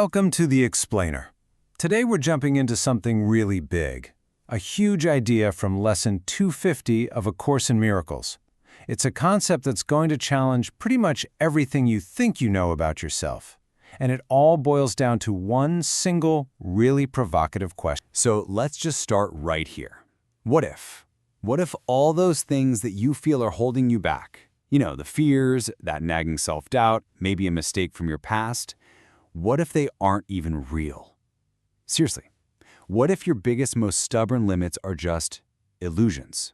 Welcome to The Explainer. Today we're jumping into something really big, a huge idea from Lesson 250 of A Course in Miracles. It's a concept that's going to challenge pretty much everything you think you know about yourself. And it all boils down to one single, really provocative question. So let's just start right here. What if? What if all those things that you feel are holding you back, the fears, that nagging self-doubt, maybe a mistake from your past, what if they aren't even real? Seriously, what if your biggest, most stubborn limits are just illusions?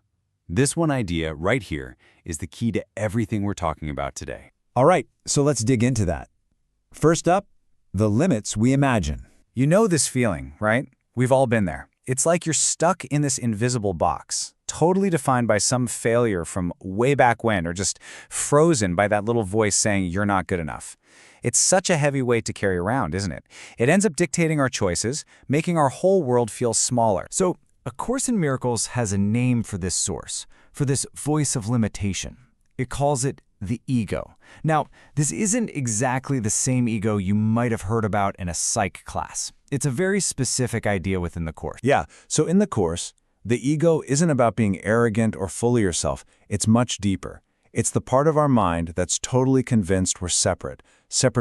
This one idea right here is the key to everything we're talking about today. All right, so let's dig into that. First up, the limits we imagine. You know this feeling, right? We've all been there. It's like you're stuck in this invisible box, totally defined by some failure from way back when, or just frozen by that little voice saying you're not good enough. It's such a heavy weight to carry around, isn't it? It ends up dictating our choices, making our whole world feel smaller. So, A Course in Miracles has a name for this source, for this voice of limitation. It calls it the ego. Now, this isn't exactly the same ego you might have heard about in a psych class. It's a very specific idea within the Course. Yeah, so in the Course, the ego isn't about being arrogant or full of yourself. It's much deeper. It's the part of our mind that's totally convinced we're separate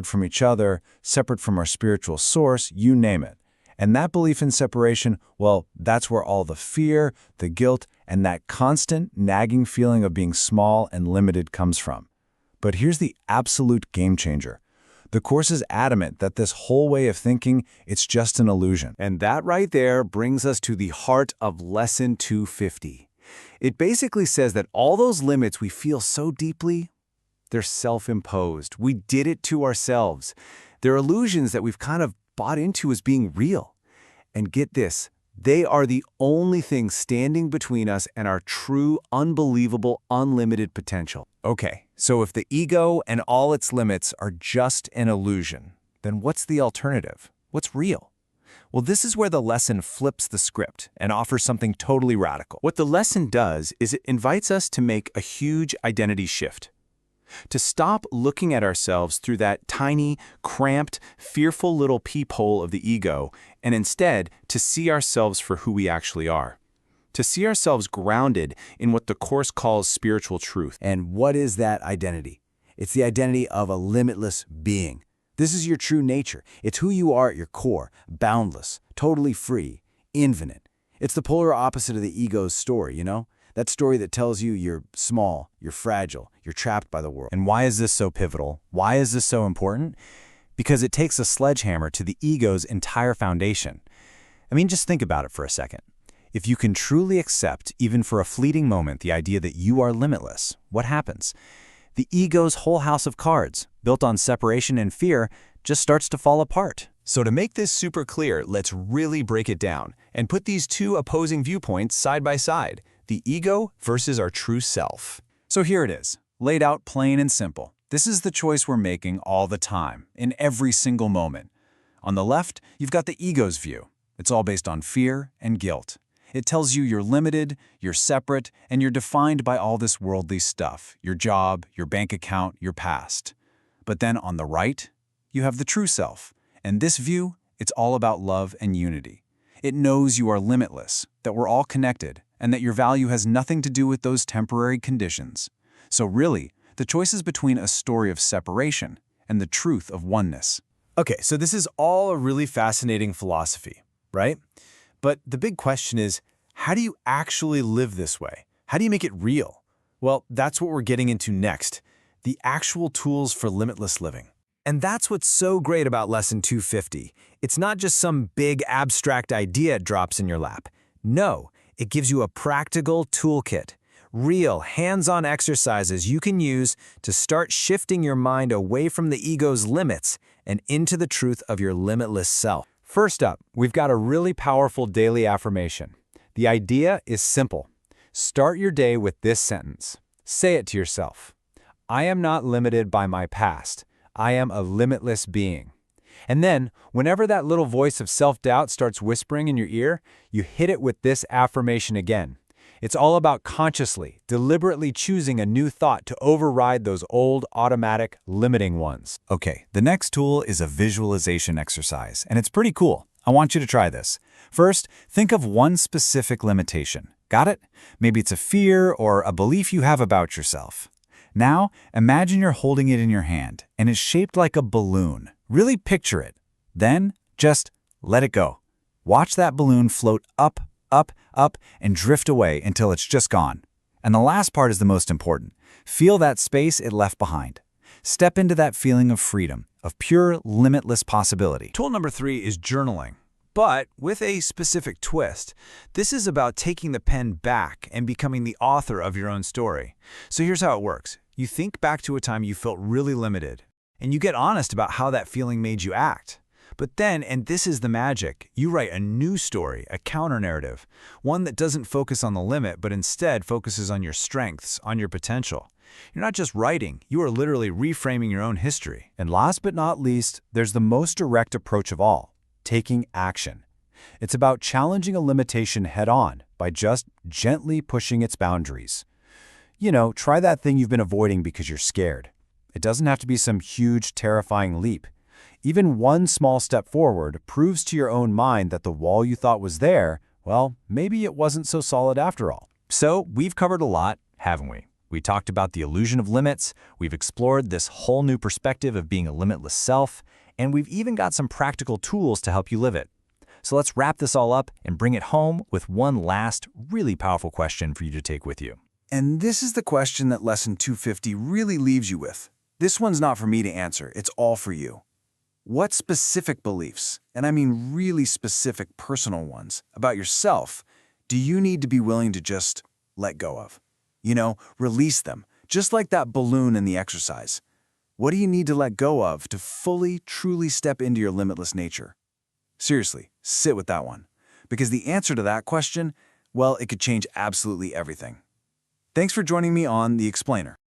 from each other, separate from our spiritual source, you name it. And that belief in separation, well, that's where all the fear, the guilt, and that constant nagging feeling of being small and limited comes from. But here's the absolute game changer. The Course is adamant that this whole way of thinking, it's just an illusion. And that right there brings us to the heart of Lesson 250. It basically says that all those limits we feel so deeply, they're self-imposed. We did it to ourselves. They're illusions that we've kind of bought into as being real. And get this, they are the only thing standing between us and our true, unbelievable, unlimited potential. Okay, so if the ego and all its limits are just an illusion, then what's the alternative? What's real? Well, this is where the lesson flips the script and offers something totally radical. What the lesson does is it invites us to make a huge identity shift. To stop looking at ourselves through that tiny, cramped, fearful little peephole of the ego, and instead to see ourselves for who we actually are. To see ourselves grounded in what the Course calls spiritual truth. And what is that identity? It's the identity of a limitless being. This is your true nature. It's who you are at your core, boundless, totally free, infinite. It's the polar opposite of the ego's story, That story that tells you you're small, you're fragile, you're trapped by the world. And why is this so pivotal? Why is this so important? Because it takes a sledgehammer to the ego's entire foundation. Just think about it for a second. If you can truly accept, even for a fleeting moment, the idea that you are limitless, what happens? The ego's whole house of cards, built on separation and fear, just starts to fall apart. So to make this super clear, let's really break it down and put these two opposing viewpoints side by side, the ego versus our true self. So here it is, laid out plain and simple. This is the choice we're making all the time, in every single moment. On the left, you've got the ego's view. It's all based on fear and guilt. It tells you you're limited, you're separate, and you're defined by all this worldly stuff, your job, your bank account, your past. But then on the right, you have the true self. And this view, it's all about love and unity. It knows you are limitless, that we're all connected, and that your value has nothing to do with those temporary conditions. So really, the choice is between a story of separation and the truth of oneness. Okay, so this is all a really fascinating philosophy, right? But the big question is, how do you actually live this way? How do you make it real? Well, that's what we're getting into next, the actual tools for limitless living. And that's what's so great about Lesson 250. It's not just some big abstract idea it drops in your lap. No, it gives you a practical toolkit, real hands-on exercises you can use to start shifting your mind away from the ego's limits and into the truth of your limitless self. First up, we've got a really powerful daily affirmation. The idea is simple. Start your day with this sentence. Say it to yourself. I am not limited by my past. I am a limitless being. And then, whenever that little voice of self-doubt starts whispering in your ear, you hit it with this affirmation again. It's all about consciously, deliberately choosing a new thought to override those old, automatic, limiting ones. Okay, the next tool is a visualization exercise, and it's pretty cool. I want you to try this. First, think of one specific limitation. Got it? Maybe it's a fear or a belief you have about yourself. Now, imagine you're holding it in your hand, and it's shaped like a balloon. Really picture it. Then, just let it go. Watch that balloon float up, up, up, and drift away until it's just gone. And the last part is the most important. Feel that space it left behind. Step into that feeling of freedom, of pure, limitless possibility. Tool number 3 is journaling, but with a specific twist. This is about taking the pen back and becoming the author of your own story. So here's how it works. You think back to a time you felt really limited, and you get honest about how that feeling made you act. But then, and this is the magic, you write a new story, a counter-narrative, one that doesn't focus on the limit, but instead focuses on your strengths, on your potential. You're not just writing, you are literally reframing your own history. And last but not least, there's the most direct approach of all, taking action. It's about challenging a limitation head-on by just gently pushing its boundaries. You know, try that thing you've been avoiding because you're scared. It doesn't have to be some huge, terrifying leap. Even one small step forward proves to your own mind that the wall you thought was there, well, maybe it wasn't so solid after all. So we've covered a lot, haven't we? We talked about the illusion of limits, we've explored this whole new perspective of being a limitless self, and we've even got some practical tools to help you live it. So let's wrap this all up and bring it home with one last, really powerful question for you to take with you. And this is the question that Lesson 250 really leaves you with. This one's not for me to answer, it's all for you. What specific beliefs, and I mean really specific personal ones, about yourself, do you need to be willing to just let go of? You know, release them, just like that balloon in the exercise. What do you need to let go of to fully, truly step into your limitless nature? Seriously, sit with that one. Because the answer to that question, well, it could change absolutely everything. Thanks for joining me on The Explainer.